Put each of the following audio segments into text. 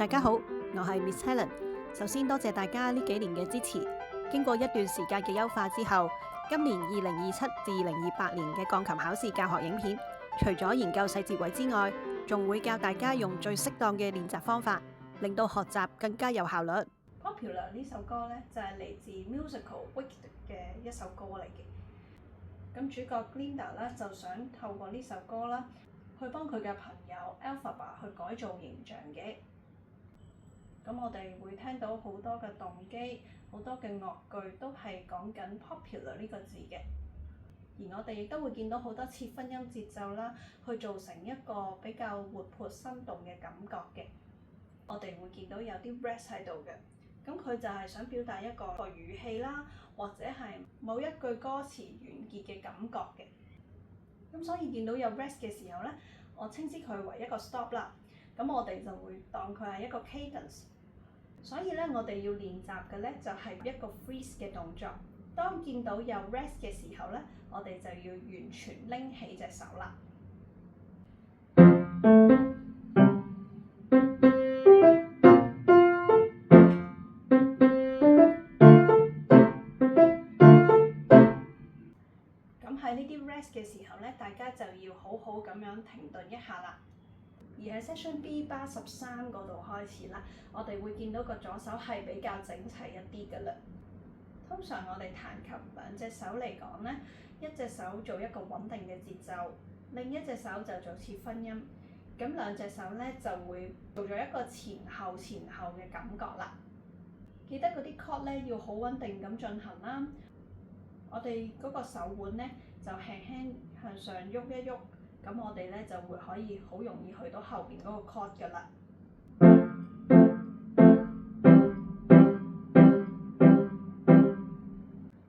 大家好，我係 Miss Helen。首先多謝大家呢幾年嘅支持。經過一段時間嘅優化之後，今年2027至2028年嘅鋼琴考試教學影片，除咗研究細節位之外，仲會教大家用最適當嘅練習方法，令到學習更加有效率。Popular 呢首歌呢，就係嚟自 musical Wicked 嘅一首歌嚟嘅。咁主角 Glinda 咧就想透過呢首歌啦，去幫佢嘅朋友 Elphaba 去改造形象嘅。咁我哋會聽到好多嘅動機，好多嘅樂句都係講緊 popular 呢個字嘅。而我哋亦都會見到好多切分音節奏啦，去做成一個比較活潑生動嘅感覺嘅。我哋會見到有啲 rest 喺度嘅，咁佢就係想表達一個語氣啦，或者係某一句歌詞完結嘅感覺嘅。咁所以見到有 rest 嘅時候呢，我稱之佢為一個 stop 啦。咁我哋就會當佢係一個 cadence。所以咧，我哋要練習嘅咧就係一個 freeze 嘅動作。當見到有 rest 嘅時候咧，我哋就要完全拎起隻手啦。咁喺呢啲 rest 嘅時候咧，大家就要好好咁樣停頓一下啦。而喺 Section B bar 13嗰度開始啦，我哋會見到個左手係比較整齊一啲㗎啦。通常我哋彈琴兩隻手嚟講咧，一隻手做一個穩定嘅節奏，另一隻手就做切分音。咁兩隻手咧就會做咗一個前後嘅感覺啦。記得嗰啲 chord 咧要好穩定咁進行啦。我哋嗰個手腕咧就輕輕向上喐一喐。咁我哋咧就會可以好容易去到後邊嗰個 chord 㗎啦。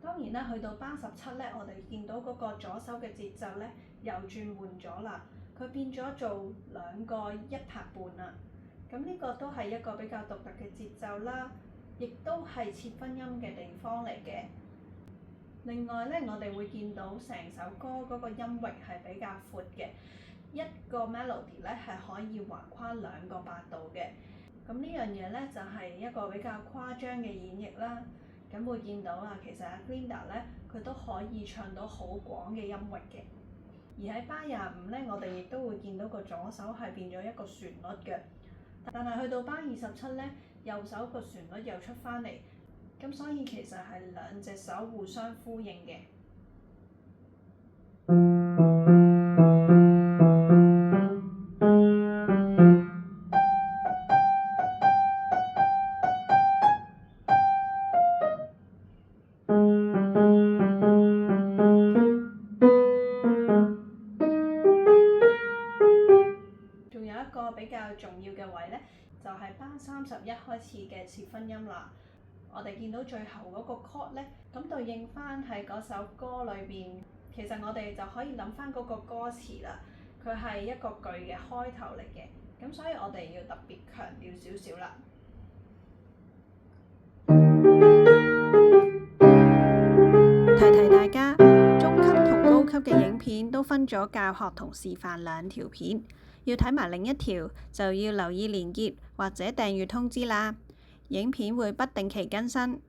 當然啦，去到bar 17咧，我哋見到嗰個左手嘅節奏咧又轉換咗啦，佢變咗做兩個一拍半啦。咁呢個都係一個比較獨特嘅節奏啦，亦都係切分音嘅地方嚟嘅。另外咧，我哋會見到成首歌嗰個音域係比較闊嘅，一個 melody 咧係可以橫跨兩個八度嘅。咁呢樣嘢咧就係一個比較誇張嘅演繹啦。咁會見到啊，其實阿 Glinda 咧佢都可以唱到好廣嘅音域嘅。而喺bar 25咧，我哋亦都會見到個左手係變咗一個旋律嘅，但係去到bar 27咧，右手個旋律又出翻嚟。咁所以其實係兩隻手互相呼應嘅。仲有一個比較重要嘅位咧，就係bar 31開始嘅切分音啦。我哋見到最後嗰個 chord 咧，咁對應翻喺嗰首歌裏邊，其實我哋就可以諗翻嗰個歌詞啦。佢係一個句嘅開頭嚟嘅，咁所以我哋要特別強調少少啦。提提大家，中級同高級嘅影片都分咗教學同示範兩條片，要睇埋另一條就要留意連結或者訂閱通知啦。影片會不定期更新，